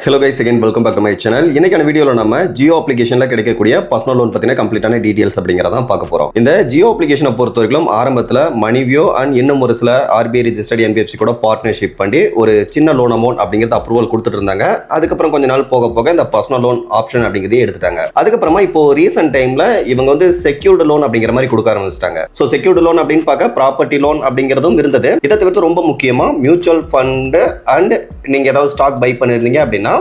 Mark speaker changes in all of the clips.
Speaker 1: Hello guys, again welcome back to my channel. இன்னைக்கான வீடியோல நம்ம ஜியோ அப்ளிகேஷன்ல கிடைக்கக்கூடிய பர்சனல் லோன் பத்தின கம்ப்ளீட்டான டீடைல்ஸ் அப்படிங்கறத பார்க்க போறோம். இந்த ஜியோ அப்ளிகேஷனை பொறுத்தவரைக்கும் ஆரம்பத்துல மணிவியோ அண்ட் இன்னும் ஒரு சில RBI ரெஜிஸ்டர்ட் NBFC கூட பார்ட்னர்ஷிப் பண்ணி ஒரு சின்ன லோன் அமௌண்ட் அப்படிங்கறது அப்ரூவல் கொடுத்துட்டு இருந்தாங்க. அதுக்கப்புறம் கொஞ்ச நாள் போக போக இந்த பர்சனல் லோன் ஆப்ஷன் அப்படிங்கறதை எடுத்துட்டாங்க. அதுக்கப்புறமா இப்போ ரீசன்ட் டைம்ல இவங்க வந்து செக்யூர்டு லோன் அப்படிங்கிற மாதிரி கொடுக்க ஆரம்பிச்சிட்டாங்க. சோ செக்யூர்டு லோன் அப்படின்னு பார்க்க ப்ராப்பர்ட்டி லோன் அப்படிங்கறதும் இருந்தது. இதை தவிர்த்து ரொம்ப முக்கியமா மியூச்சுவல் ஃபண்ட் அண்ட் நீங்க ஏதாவது ஸ்டாக் பை பண்ணிருந்தீங்க அப்படின்னா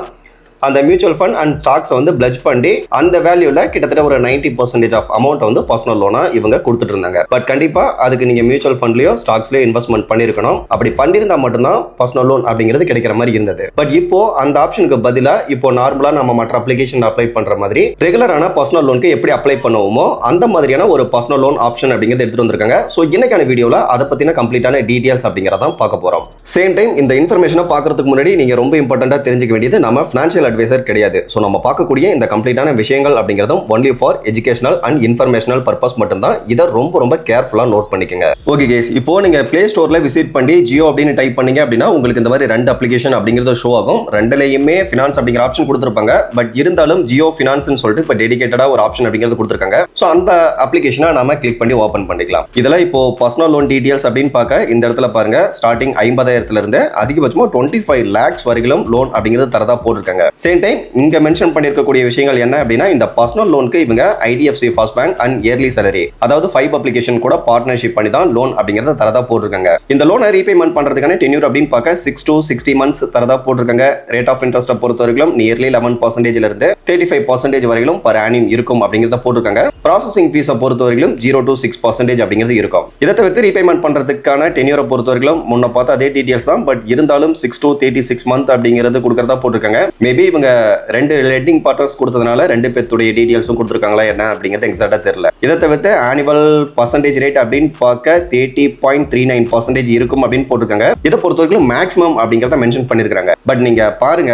Speaker 1: அந்த மியூச்சுவல் ஃபண்ட் அண்ட் ஸ்டாக்ஸ் வந்து பிளட்ஜ் பண்ணி அந்த வேல்யூல கிட்டத்தட்ட ஒரு 90% ஆஃப் அமௌண்ட் வந்து பர்சனல் லோனா இவங்க கொடுத்துட்டு இருந்தாங்க. பட் கண்டிப்பா அதுக்கு நீங்க மியூச்சுவல் ஃபண்ட்லயோ ஸ்டாக்ஸ்லயோ இன்வெஸ்ட்மெண்ட் பண்ணிருக்கணும். அப்படி பண்ணிருந்தா மட்டும்தான் பர்சனல் லோன் அப்படிங்கிறது கிடைக்கிற மாதிரி இருந்தது. பட் இப்போ அந்த ஆப்ஷனுக்கு பதிலா இப்போ நார்மலா நம்ம மற்ற அப்ளிகேஷன் அப்ளை பண்ற மாதிரி ரெகுலரான பர்சனல் லோனுக்கு எப்படி அப்ளை பண்ணுவோமோ அந்த மாதிரியான ஒரு பர்சனல் லோன் ஆப்ஷன் அப்படிங்கிறது எடுத்துட்டு வந்திருக்காங்க. ஸோ இன்னைக்கான வீடியோல அதை பத்தின கம்ப்ளீட்டான டீடைல்ஸ் அப்படிங்கிறதான் பார்க்க போறோம். சேம் டைம் இந்த இன்ஃபர்மேஷனை பார்க்கறதுக்கு முன்னாடி நீங்க ரொம்ப இம்பார்ட்டண்டா தெரிஞ்சுக்க வேண்டியது நம்ம ஃபினான்ஷியல் அட்வைசர் கிடையாது. சோ நம்ம பார்க்கக்கூடிய இந்த கம்ப்ளீட்டான விஷயங்கள் அப்படிங்கிறதும் only for educational and informational purpose மட்டும்தான். இதை ரொம்ப கேர்ஃபுல்லா நோட் பண்ணிக்கங்க. ஓகே கேஸ், இப்போ நீங்க பிளே ஸ்டோர்ல விசிட் பண்ணி ஜியோ அப்படின்னு டைப் பண்ணீங்க அப்படின்னா உங்களுக்கு இந்த மாதிரி ரெண்டு அப்ளிகேஷன் அப்படிங்கிறது ஷோ ஆகும். ரெண்டுலயுமே ஃபினான்ஸ் அப்படிங்கிற ஆப்ஷன் கொடுத்துருப்பாங்க. பட் இருந்தாலும் ஜியோ ஃபினான்ஸ்னு சொல்லிட்டு இப்போ டெடிகேட்டடா ஒரு ஆப்ஷன் அப்படிங்கிறது கொடுத்துருக்காங்க. ஸோ அந்த அப்ளிகேஷனை நாம கிளிக் பண்ணி ஓப்பன் பண்ணிக்கலாம். இதெல்லாம் இப்போ பர்சனல் லோன் டீடைல்ஸ் அப்படின்னு பார்க்க இந்த இடத்துல பாருங்க, ஸ்டார்டிங் 50,000 இருந்து அதிகபட்சமா 25 lakhs வரைக்கும் லோன் அப்படிங்கிறது தரதா போட்டிருக்காங்க. சேம் டைம் இங்க மென்ஷன் பண்ணிருக்கக்கூடிய விஷயங்கள் என்ன அப்படின்னா இந்த பர்சனல் லோனுக்கு இவங்க IDFC first bank and yearly salary அதாவது 5 அப்ளிகேஷன் கூட பார்ட்னர்ஷிப் பண்ணி தான் லோன் அப்படிங்கறத தரதா போட்டிருக்காங்க. இந்த லோனை ரீபேமெண்ட் பண்றதுக்கான டென்யூர் அப்படின்னு பார்க்க 6 to 60 months தரதா போட்டிருக்காங்க. ரேட் ஆஃப் இன்ட்ரெஸ்ட் பொறுத்தவரைக்கும் நியர்லி 11% இருந்து 35% வரைக்கும் per annum இருக்கும் அப்படிங்கறத போட்டிருக்காங்க. ப்ராசஸிங் ஃபீஸை பொறுத்தவரைக்கும் 0 to 6% அப்படிங்கிறது இருக்கும். இதை தவிர்த்து ரீபேமெண்ட் பண்றதுக்கான டென்யூரை பொறுத்தவரைக்கும் முன்ன பார்த்து அதே டீடைல்ஸ் தான். பட் இருந்தாலும் 6 to 36 months அப்படிங்கிறது கொடுக்கறதா போட்டிருக்காங்க. மேபி இவங்க ரெண்டு லெண்டிங் பார்ட்னர்ஸ் கொடுத்ததுனால ரெண்டு பேருடைய டீடைல்ஸும் கொடுத்துருக்காங்களா என்ன அப்படிங்கிறது எக்ஸாக்டா தெரியல. இதை தவிர்த்து ஆனுவல் பர்சன்டேஜ் ரேட் அப்படின்னு பார்க்க 30.39% இருக்கும் அப்படின்னு போட்டிருக்காங்க. இதை பொறுத்தவரைக்கும் மேக்ஸிமம் அப்படிங்கிறத மென்ஷன் பண்ணிருக்காங்க. பட் நீங்க பாருங்க,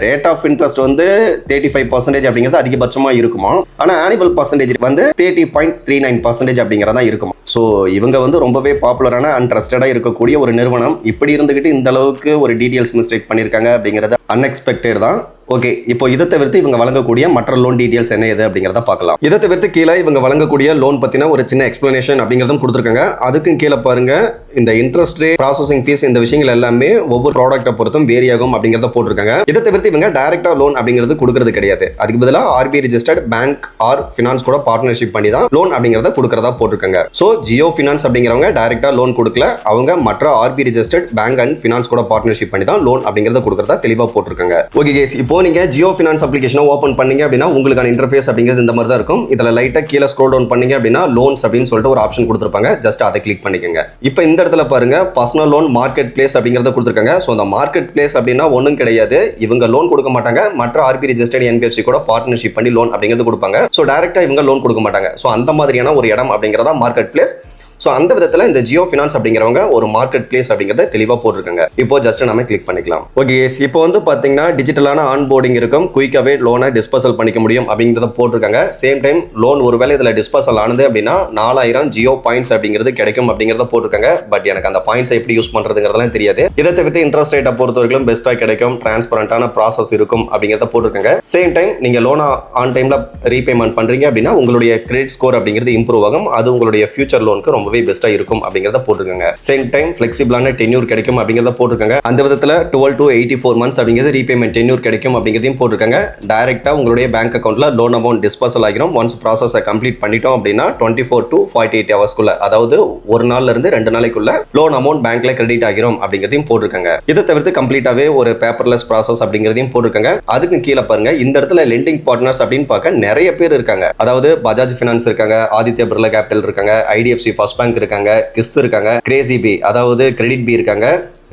Speaker 1: ரேட் ஆஃப் இன்ட்ரெஸ்ட் வந்து 35% அப்படிங்கிறது அதிகபட்சமா இருக்குமா, ஆனா ஆனுவல் பர்சன்டேஜ் வந்து 30.39% அப்படிங்கிறதா இருக்கும். ஸோ இவங்க வந்து ரொம்பவே பாப்புலரான அண்ட் ட்ரஸ்டடா இருக்கக்கூடிய ஒரு நிறுவனம். இப்படி இருந்துகிட்டு இந்த அளவுக்கு ஒரு டீடைல்ஸ் மிஸ்டேக் பண்ணிருக்காங்க அப்படிங்கிறது அன்எக்ஸ்பெக்டட் தான். ஓகே, இப்போ இதை தவிர்த்து இவங்க வழங்கக்கூடிய மற்ற லோன் டீடைல்ஸ் என்ன ஏது அப்படிங்கிறத பார்க்கலாம். இதை தவிர்த்து கீழே இவங்க வழங்கக்கூடிய லோன் பத்தின ஒரு சின்ன எக்ஸ்பிளனேஷன் அப்படிங்கிறதும் கொடுத்துருக்காங்க. அதுக்கும் கீழே பாருங்க, இந்த இன்ட்ரெஸ்ட் ரேட், ப்ராசஸிங் ஃபீஸ், இந்த விஷயங்கள் எல்லாமே ஒவ்வொரு ப்ராடக்ட்டை பொறுத்தும் வேரி ஆகும் அப்படிங்கிறத போட்டிருக்காங்க. இதை தவிர்த்து இவங்க டைரக்டா லோன் அப்படிங்கிறது கொடுக்கறது கிடையாது. அதுக்கு பதிலாக RBI registered bank or finance கூட பார்ட்னர்ஷிப் பண்ணி தான் லோன் அப்படிங்கிறத கொடுக்கறதா போட்டிருக்காங்க. ஸோ ஜியோ ஃபினான்ஸ் அப்படிங்கிறவங்க டைரக்டா லோன் கொடுக்கல, அவங்க மற்ற RBI registered bank and finance கூட பார்ட்னர்ஷிப் பண்ணி தான் லோன் அப்படிங்கிறத கொடுக்கறதா தெளிவா போட்டிருக்காங்க. ஓகே கேஸ், இப்போ நீங்க ஜியோ ஃபினான்ஸ் அப்ளிகேஷனை ஓபன் பண்ணீங்க அப்படின்னா உங்களுக்கான இன்டர்ஃபேஸ் அப்படிங்கிறது இந்த மாதிரி தான் இருக்கும். இதுல லைட்டா கீழே ஸ்க்ரோல் டவுன் பண்ணீங்க அப்படின்னா லோன்ஸ் அப்படின்னு சொல்லிட்டு ஒரு ஆப்ஷன் கொடுத்திருப்பாங்க. ஜஸ்ட் அதை கிளிக் பண்ணிக்கங்க. இப்போ இந்த இடத்துல பாருங்க, பர்சனல் லோன் மார்க்கெட் பிளேஸ் அப்படிங்கறத கொடுத்திருக்காங்க. ஸோ அந்த மார்க்கெட் பிளேஸ் அப்படின்னா ஒன்றும் கிடையாது, இவங்க லோன் கொடுக்க மாட்டாங்க, மற்ற RBI ரெஜிஸ்டர்ட் NBFC கூட பார்ட்னர்ஷிப் பண்ணி லோன் அப்படிங்கிறது கொடுப்பாங்க. ஸோ டைரக்டா இவங்க லோன் கொடுக்க மாட்டாங்க. ஸோ அந்த மாதிரியான ஒரு இடம் அப்படிங்கிறதா மார்க்கெட் பிளேஸ். ஸோ அந்த விதத்தில் இந்த ஜியோ ஃபினான்ஸ் அப்படிங்கிறவங்க ஒரு மார்க்கெட் பிளேஸ் அப்படிங்கிறத தெளிவாக போட்டிருக்காங்க. இப்போ ஜஸ்ட் நம்ம கிளிக் பண்ணிக்கலாம். ஓகே, இப்போ வந்து பார்த்தீங்கன்னா டிஜிட்டலான ஆன்போர்டிங் இருக்கும், குயிக்காகவே லோனை டிஸ்பர்சல் பண்ணிக்க முடியும் அப்படிங்கிறத போட்டிருக்காங்க. சேம் டைம் லோன் ஒருவேளை இதில் டிஸ்பர்சல் ஆனது அப்படின்னா 4000 ஜியோ பாயிண்ட்ஸ் அப்படிங்கிறது கிடைக்கும் அப்படிங்கிறத போட்டிருக்காங்க. பட் எனக்கு அந்த பாயிண்ட்ஸை எப்படி யூஸ் பண்ணுறதுங்கிறதெல்லாம் தெரியாது. இதை தவிர்த்து இன்ட்ரெஸ்ட் ரேட்டை பொறுத்தவரைக்கும் பெஸ்ட்டாக கிடைக்கும், டிரான்ஸ்பரண்டான ப்ராசஸ் இருக்கும் அப்படிங்கிறத போட்டிருக்காங்க. சேம் டைம் நீங்கள் லோனை ஆன் டைமில் ரீபேமெண்ட் பண்ணுறீங்க அப்படின்னா உங்களுடைய கிரெடிட் ஸ்கோர் அப்படிங்கிறது இம்ப்ரூவ் ஆகும். அது உங்களுடைய ஃபியூச்சர் லோனுக்கு ரொம்ப பெஸ்டா இருக்கும் அப்படிங்கறத போட்டுருக்காங்க. சேம் டைம் ஃபிளெக்சிபிளான டென்யூர் கிடைக்கும் அப்படிங்கறத போட்டுருக்காங்க. அந்த விதத்துல 12 to 84 months அப்படிங்கிறது ரீபேமெண்ட் டென்யூர் கிடைக்கும் அப்படிங்கறதையும் போட்டுருக்காங்க. டைரக்டா உங்களுடைய பேங்க் அக்கவுண்ட்ல லோன் அமௌண்ட் டிஸ்பர்சல் ஆகிரும். ஒன்ஸ் ப்ராசஸை கம்ப்ளீட் பண்ணிட்டோம் அப்படின்னா 24 to 48 hours அதாவது ஒரு நாள்ல இருந்து 2 நாளைக்குள்ள லோன் அமௌண்ட் பேங்க்ல கிரெடிட் ஆகிரும் அப்படிங்கறதையும் போட்டுருக்காங்க. இதை தவிர்த்து கம்ப்ளீட்டாவே ஒரு பேப்பர்லெஸ் ப்ராசஸ் அப்படிங்கறதையும் போட்டுருக்காங்க. அதுக்கு கீழே பாருங்க, இந்த இடத்துல லெண்டிங் பார்ட்னர்ஸ் அப்படின்னு பார்க்க நிறைய பேர் இருக்காங்க. அதாவது பஜாஜ் ஃபினான்ஸ் இருக்காங்க, ஆதித்யா பிர்லா கேபிட்டல் இருக்காங்க, IDFC ஃபர்ஸ்ட் பேங்க் இருக்காங்க, கிஸ்த் இருக்காங்க, கிரேசி பி அதாவது கிரெடிட் பி இருக்காங்க,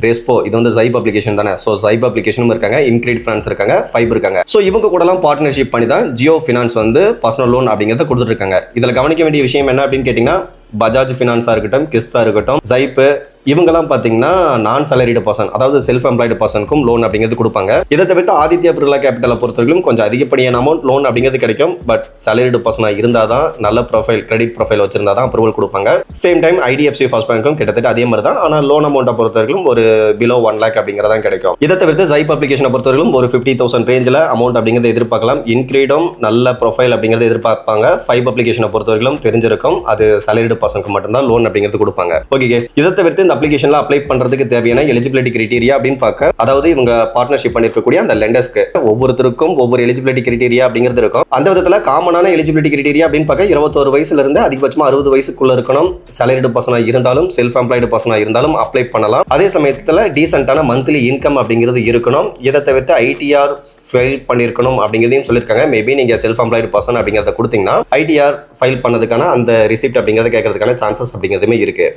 Speaker 1: ரெஸ்போ இது வந்து ஜைப் அப்ளிகேஷன் தானே. ஸோ ஜைப் அப்ளிகேஷனும் இருக்காங்க, இன்கிரெடிட் ஃபினான்ஸ் இருக்காங்க, ஃபைபர் இருக்காங்க. ஸோ இவங்க கூடலாம் பார்ட்னர்ஷிப் பண்ணி தான் ஜியோ ஃபினான்ஸ் வந்து பர்சனல் லோன் அப்படிங்கிறத கொடுத்துருக்காங்க. இதில் கவனிக்க வேண்டிய விஷயம் என்ன அப்படின்னு கேட்டிங்கன்னா, பஜாஜ் ஃபினான்ஸாக இருக்கட்டும், கிஸ்தா இருக்கட்டும், ஜைப்பு, இவங்கெல்லாம் பார்த்தீங்கன்னா நான் சேலரிடு பர்சன், அதாவது செல்ஃப் எம்ப்ளாய்டு பர்சனுக்கும் லோன் அப்படிங்கிறது கொடுப்பாங்க. இதை தவிர்த்து ஆதித்யா பிர்லா கேபிட்டலை பொறுத்தவரைக்கும் கொஞ்சம் அதிகப்படியான அமௌண்ட் லோன் அப்படிங்கிறது கிடைக்கும். பட் சேலரிடு பர்சனாக இருந்தால் தான், நல்ல ப்ரொஃபைல் கிரெடிட் ப்ரொஃபைல் வச்சிருந்தா தான் அப்ரூவல் கொடுப்பாங்க. சேம் டைம் IDFC ஃபர்ஸ்ட் பேங்க்கும் கிட்டத்தட்ட அதே மாதிரி தான். ஆனால் லோன் அமௌண்ட்டை பொறுத்தவரைக்கும் ஒரு பிலோ 1 lakh அப்படிங்கறதான் கிடைக்கும். இதை தவிர்த்து ஜைப் அப்ளிகேஷனை பொறுத்தவரைக்கும் ஒரு 50,000 ரேஞ்சில் அமௌண்ட் அப்படிங்கறத எதிர்பார்க்கலாம். இன்க்ரீடும் நல்ல ப்ரொஃபைல் அப்படிங்கறத எதிர்பார்ப்பாங்க. ஃபைப் அப்ளிகேஷனை பொறுத்தவரைக்கும் தெரிஞ்சிருக்கும், அது salaried பர்சனுக்கு மட்டும்தான் லோன் அப்படிங்கிறது கொடுப்பாங்க. ஓகே கேஸ், இதை தவிர்த்து இந்த அப்ளிகேஷன்ல அப்ளை பண்றதுக்கு தேவையான எலிஜிபிலிட்டி கிரைட்டீரியா அப்படின்னு பார்க்க, அதாவது இவங்க பார்ட்னர்ஷிப் பண்ணிருக்கக்கூடிய அந்த லெண்டர்ஸ்க்கு ஒவ்வொருத்தருக்கும் ஒவ்வொரு எலிஜிபிலிட்டி கிரைட்டீரியா அப்படிங்கிறது இருக்கும். அந்த விதத்துல காமனான எலிஜிபிலிட்டி கிரைட்டீரியா அப்படின்னு பார்க்க 21 வயசுல இருந்து அதிகபட்சமா 60 வயசுக்குள்ள இருக்கணும். salaried பர்சனா இருந்தாலும் செல்ஃப் எம்ப்ளாய்டு பர்சனா இருந்தாலும் அப்ளை பண்ணலாம். அதே சமயத்துல டீசென்டான மந்த்லி இன்கம் அப்படிங்கிறது இருக்கணும். இதை தவிர்த்து ஐடிஆர் ஃபைல் பண்ணிருக்கணும் அப்படிங்கிறதையும் சொல்லியிருக்காங்க. மேபி நீங்க செல்ஃப் எம்ப்ளாய்டு பர்சன் அப்படிங்கிறத கொடுத்தீங்கன்னா ஐடிஆர் ஃபைல் பண்ணதுக்கான அந்த ரிசிப்ட் அப்படிங்கிறத கேட்கறதுக்கான சான்சஸ் அப்படிங்கிறதுமே இருக்கு.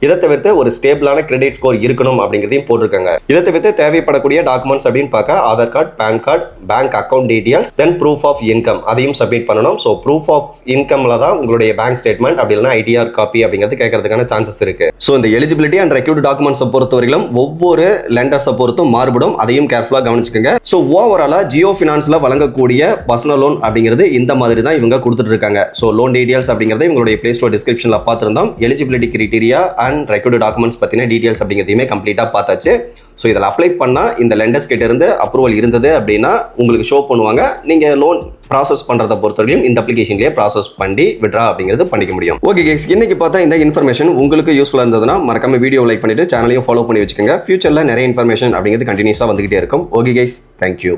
Speaker 1: இதை தவிர்த்து ஒரு ஸ்டேபிளான கிரெடிட் ஸ்கோர் இருக்கணும் அப்படிங்கிறதையும் போட்டிருக்காங்க. இதை தவிர்த்து தேவைப்படக்கூடிய டாக்குமெண்ட்ஸ் அப்படின்னு பார்க்க Aadhaar card, pan card, bank account details, then proof of income அதையும் சப்மிட் பண்ணணும். ஸோ ப்ரூஃப் ஆஃப் இன்கம்ல தான் உங்களுடைய பேங்க் ஸ்டேட்மெண்ட் அப்படி இல்லைனா ஐடிஆர் காப்பி அப்படிங்கிறது கேட்கறதுக்கான சான்சஸ் இருக்கு. ஸோ இந்த எலிஜிபிலிட்டி அண்ட் ரெக்யூர்ட் டாக்குமெண்ட்ஸை பொறுத்தவரையிலும் ஒவ்வொரு லெண்டர்ஸை பொறுத்தும் மாறுபடும். அதையும் கேர்ஃபுல்லாக கவனிச்சுக்கோங்க. ஸோ ஓவராலா ஜியோ ஃபினான்ஸ்ல வழங்கக்கூடிய பர்சனல் லோன் அப்படிங்கிறது இந்த மாதிரி தான் இவங்க கொடுத்துட்டு இருக்காங்க. ஸோ லோன் டீடைல்ஸ் அப்படிங்கிறது இவங்களுடைய பிளே ஸ்டோர் டிஸ்கிரிப்ஷன்ல பார்த்துருந்தோம். Eligibility criteria and required documents பத்தின டீடைல்ஸ் அப்படிங்கிறதையுமே கம்ப்ளீட்டா பார்த்தாச்சு. ஸோ இதில் அப்ளை பண்ணா இந்த லெண்டர்ஸ் கிட்ட இருந்து அப்ரூவல் இருந்தது அப்படின்னா உங்களுக்கு ஷோ பண்ணுவாங்க. நீங்க லோன் ப்ராசஸ் பண்றதை பொறுத்தவரைக்கும் இந்த அப்ளிகேஷன்லேயே ப்ராசஸ் பண்ணி விட்ரா அப்படிங்கிறது பண்ணிக்க முடியும். ஓகே கேஸ், இன்னைக்கு பார்த்தா இந்த இன்ஃபர்மேஷன் உங்களுக்கு யூஸ்ஃபுல்லா இருந்ததுன்னா மறக்காம வீடியோ லைக் பண்ணிட்டு சேனலையும் ஃபாலோ பண்ணி வச்சுக்கோங்க. ஃபியூச்சர்ல நிறைய இன்ஃபர்மேஷன் அப்படிங்கிறது கண்டினியூஸா வந்துகிட்டே இருக்கும். Okay guys, thank you.